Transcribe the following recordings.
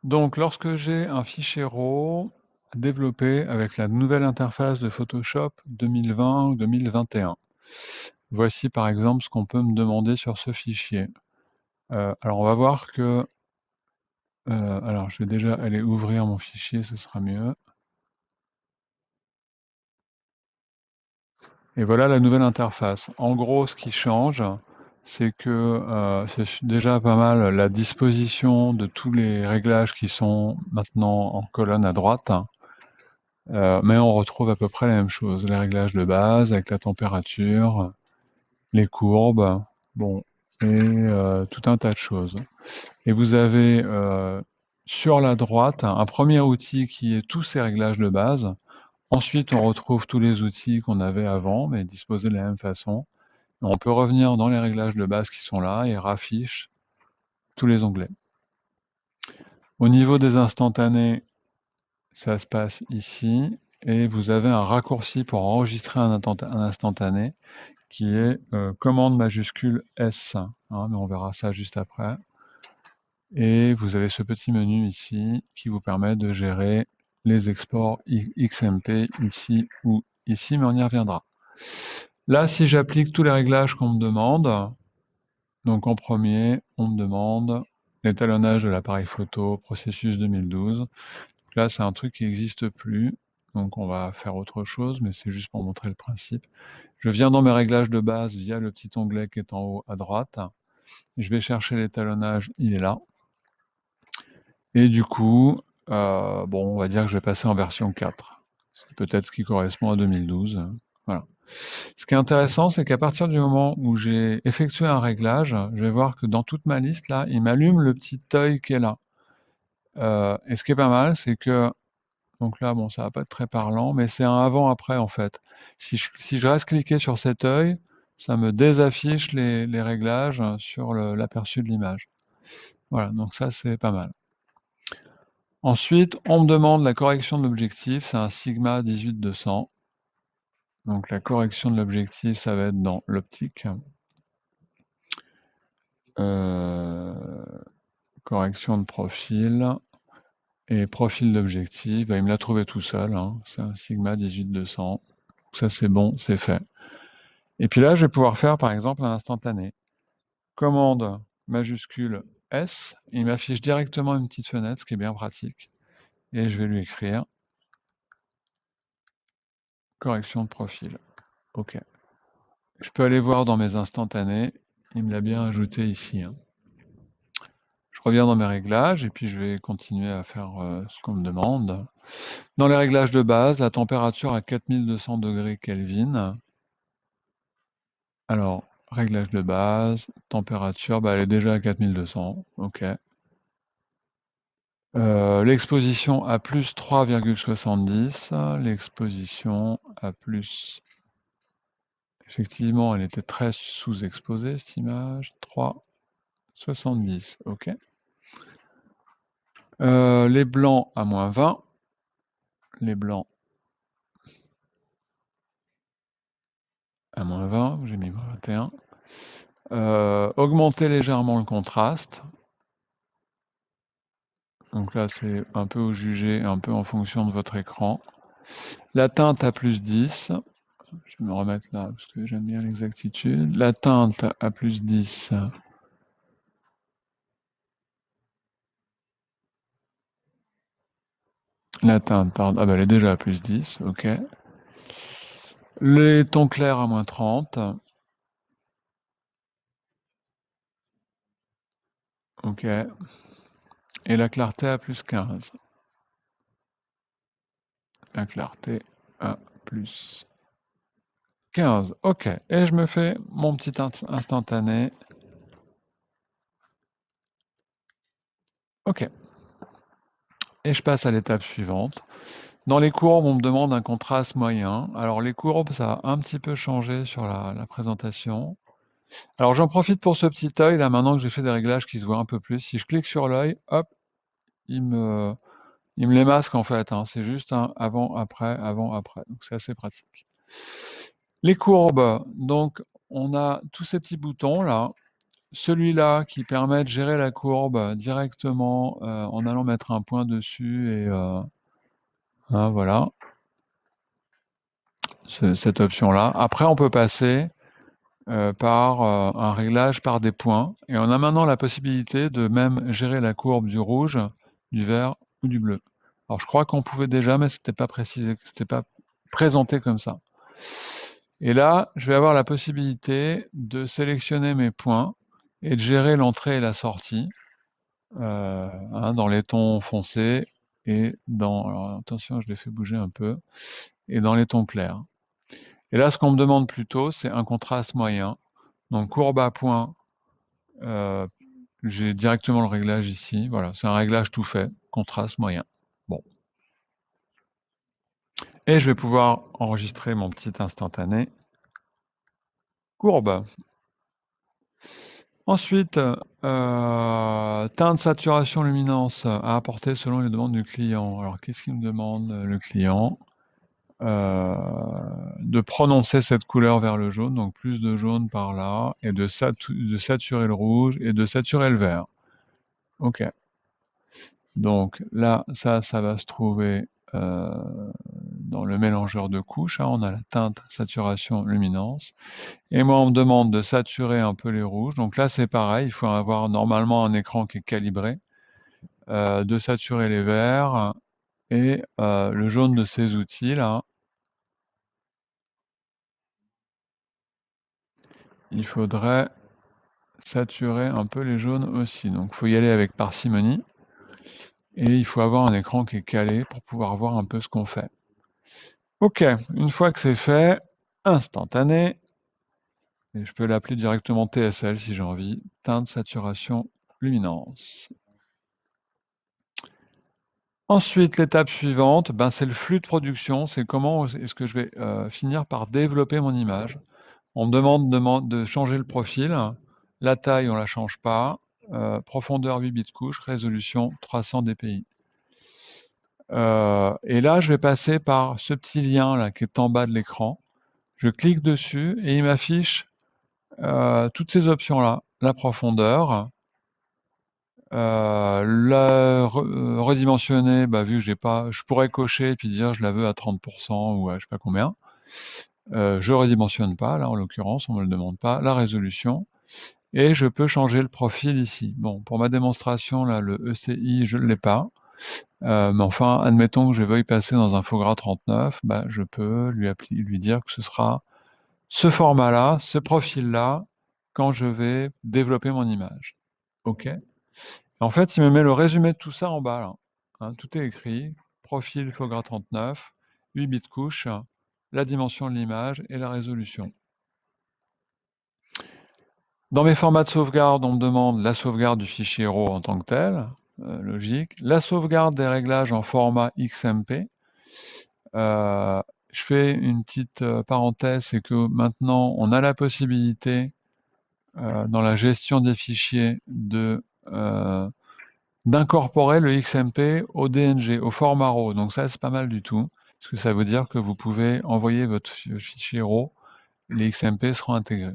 Donc, lorsque j'ai un fichier RAW développé avec la nouvelle interface de Photoshop 2020 ou 2021, voici par exemple ce qu'on peut me demander sur ce fichier. Alors, on va voir que... alors, je vais déjà aller ouvrir mon fichier, ce sera mieux. Et voilà la nouvelle interface. En gros, ce qui change, c'est que c'est déjà pas mal la disposition de tous les réglages qui sont maintenant en colonne à droite. Mais on retrouve à peu près la même chose. Les réglages de base avec la température, les courbes, bon, et tout un tas de choses. Et vous avez sur la droite un premier outil qui est tous ces réglages de base. Ensuite, on retrouve tous les outils qu'on avait avant, mais disposés de la même façon. On peut revenir dans les réglages de base qui sont là et raffiche tous les onglets. Au niveau des instantanés, ça se passe ici, et vous avez un raccourci pour enregistrer un instantané qui est commande majuscule S, hein, mais on verra ça juste après. Et vous avez ce petit menu ici qui vous permet de gérer les exports XMP ici ou ici, mais on y reviendra. Là, si j'applique tous les réglages qu'on me demande, donc en premier, on me demande l'étalonnage de l'appareil photo, processus 2012. Donc là, c'est un truc qui n'existe plus, donc on va faire autre chose, mais c'est juste pour montrer le principe. Je viens dans mes réglages de base via le petit onglet qui est en haut à droite. Je vais chercher l'étalonnage, il est là. Et du coup, bon, on va dire que je vais passer en version 4. C'est peut-être ce qui correspond à 2012. Voilà. Ce qui est intéressant, c'est qu'à partir du moment où j'ai effectué un réglage, je vais voir que dans toute ma liste, là, il m'allume le petit œil qui est là. Et ce qui est pas mal, c'est que, donc là, bon, ça va pas être très parlant, mais c'est un avant-après, en fait. Si je reste cliqué sur cet œil, ça me désaffiche les réglages sur l'aperçu de l'image. Voilà, donc ça, c'est pas mal. Ensuite, on me demande la correction de l'objectif, c'est un Sigma 18-200. Donc la correction de l'objectif, ça va être dans l'optique. Correction de profil et profil d'objectif, il me l'a trouvé tout seul, hein. C'est un Sigma 18-200. Ça c'est bon, c'est fait. Et puis là, je vais pouvoir faire par exemple un instantané. Commande majuscule S, il m'affiche directement une petite fenêtre, ce qui est bien pratique. Et je vais lui écrire correction de profil. OK. Je peux aller voir dans mes instantanés, il me l'a bien ajouté ici, hein. Je reviens dans mes réglages et puis je vais continuer à faire ce qu'on me demande. Dans les réglages de base, la température à 4200 degrés Kelvin. Alors, réglage de base, température, elle est déjà à 4200, ok. L'exposition à plus 3,70, l'exposition à plus... Effectivement, elle était très sous-exposée, cette image, 3,70, ok. Les blancs à moins 20, les blancs à moins 20, j'ai mis 21. Augmenter légèrement le contraste. Donc là, c'est un peu au jugé, un peu en fonction de votre écran. La teinte à plus 10. Je vais me remettre là parce que j'aime bien l'exactitude. La teinte à plus 10. La teinte, pardon. Ah bah elle est déjà à plus 10, ok. Les tons clairs à moins 30. Ok. Et la clarté à plus 15. La clarté à plus 15. Ok. Et je me fais mon petit instantané. Ok. Et je passe à l'étape suivante. Dans les courbes, on me demande un contraste moyen. Alors les courbes, ça a un petit peu changé sur la présentation. Alors j'en profite pour ce petit œil là, maintenant que j'ai fait des réglages qui se voient un peu plus. Si je clique sur l'œil, hop, il me les masque en fait, hein. C'est juste un avant, après, avant, après. Donc c'est assez pratique. Les courbes, donc on a tous ces petits boutons là. celui-là qui permet de gérer la courbe directement en allant mettre un point dessus et hein, voilà, cette option-là. Après, on peut passer par un réglage par des points et on a maintenant la possibilité de même gérer la courbe du rouge, du vert ou du bleu. Alors je crois qu'on pouvait déjà, mais c'était pas précisé, c'était pas présenté comme ça. Et là, je vais avoir la possibilité de sélectionner mes points et de gérer l'entrée et la sortie hein, dans les tons foncés et dans, alors attention, je les fais bouger un peu, et dans les tons clairs. Et là, ce qu'on me demande plutôt, c'est un contraste moyen. Donc courbe à point, euh, j'ai directement le réglage ici. Voilà, c'est un réglage tout fait, contraste moyen. Bon. Et je vais pouvoir enregistrer mon petit instantané courbe. Ensuite, teinte, saturation, luminance à apporter selon les demandes du client. Alors, qu'est-ce qu'il me demande le client? De prononcer cette couleur vers le jaune, donc plus de jaune par là, et de saturer le rouge et de saturer le vert. Ok. Donc là, ça va se trouver dans le mélangeur de couches. Hein, on a la teinte, saturation, luminance. Et moi, on me demande de saturer un peu les rouges. Donc là, c'est pareil, il faut avoir normalement un écran qui est calibré, de saturer les verts et le jaune de ces outils là. Il faudrait saturer un peu les jaunes aussi. Donc, il faut y aller avec parcimonie et il faut avoir un écran qui est calé pour pouvoir voir un peu ce qu'on fait. Ok, une fois que c'est fait, instantané, et je peux l'appeler directement TSL si j'ai envie, teinte, saturation, luminance. Ensuite, l'étape suivante, ben, c'est le flux de production, c'est comment est-ce que je vais finir par développer mon image. On me demande de changer le profil, la taille on la change pas, profondeur 8 bits couche, résolution 300 dpi. Et là, je vais passer par ce petit lien là qui est en bas de l'écran. Je clique dessus et il m'affiche toutes ces options-là. La profondeur, redimensionner, bah, vu que j'ai pas, je pourrais cocher et puis dire je la veux à 30% ou à je sais pas combien. Je redimensionne pas, là en l'occurrence, on me le demande pas. La résolution. Et je peux changer le profil ici. Bon, pour ma démonstration, là, le ECI, je ne l'ai pas. Mais enfin, admettons que je veuille passer dans un Fogra 39, bah, je peux lui dire que ce sera ce format-là, ce profil-là, quand je vais développer mon image. OK. En fait, il me met le résumé de tout ça en bas, là. Hein, tout est écrit. Profil Fogra 39, 8 bits couche, la dimension de l'image et la résolution. Dans mes formats de sauvegarde, on me demande la sauvegarde du fichier RAW en tant que tel, logique. La sauvegarde des réglages en format XMP. Je fais une petite parenthèse, c'est que maintenant, on a la possibilité, dans la gestion des fichiers, d'incorporer le XMP au DNG, au format RAW. Donc ça, c'est pas mal du tout, parce que ça veut dire que vous pouvez envoyer votre fichier RAW, les XMP seront intégrés.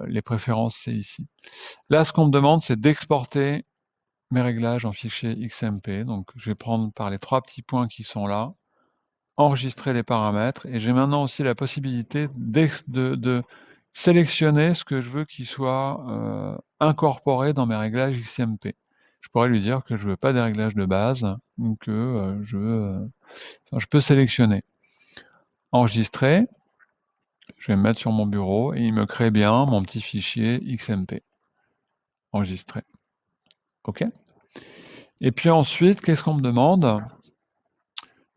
Les préférences, c'est ici. Là, ce qu'on me demande, c'est d'exporter mes réglages en fichier XMP. Donc, je vais prendre par les 3 petits points qui sont là, enregistrer les paramètres, et j'ai maintenant aussi la possibilité de sélectionner ce que je veux qu'il soit incorporé dans mes réglages XMP. Je pourrais lui dire que je veux pas des réglages de base ou que je peux sélectionner. Enregistrer, je vais me mettre sur mon bureau et il me crée bien mon petit fichier XMP. Enregistré. OK. Et puis ensuite, qu'est-ce qu'on me demande?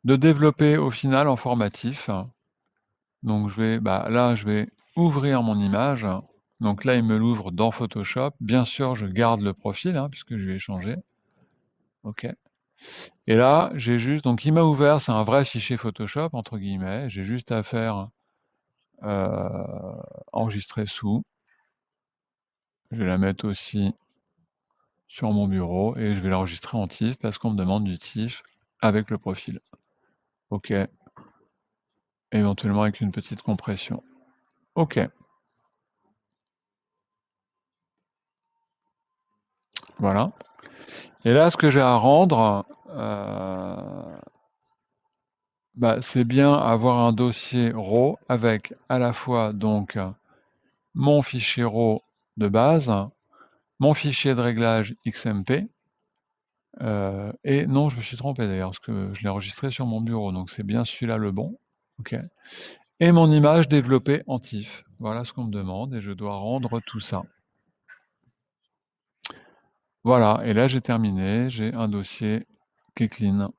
De développer au final en formatif. Donc là, je vais ouvrir mon image. Donc là, il me l'ouvre dans Photoshop. Bien sûr, je garde le profil, hein, puisque je vais changer. OK. Et là, j'ai juste, donc il m'a ouvert, c'est un vrai fichier Photoshop, entre guillemets. J'ai juste à faire euh, enregistrer sous. Je vais la mettre aussi sur mon bureau et je vais l'enregistrer en TIFF parce qu'on me demande du TIFF avec le profil. OK. Éventuellement avec une petite compression. OK. Voilà. Et là, ce que j'ai à rendre, c'est bien avoir un dossier RAW avec à la fois donc mon fichier RAW de base, mon fichier de réglage XMP, et non, je me suis trompé d'ailleurs, parce que je l'ai enregistré sur mon bureau, donc c'est bien celui-là le bon. Ok. Et mon image développée en TIFF. Voilà ce qu'on me demande, et je dois rendre tout ça. Voilà, et là j'ai terminé, j'ai un dossier qui est clean.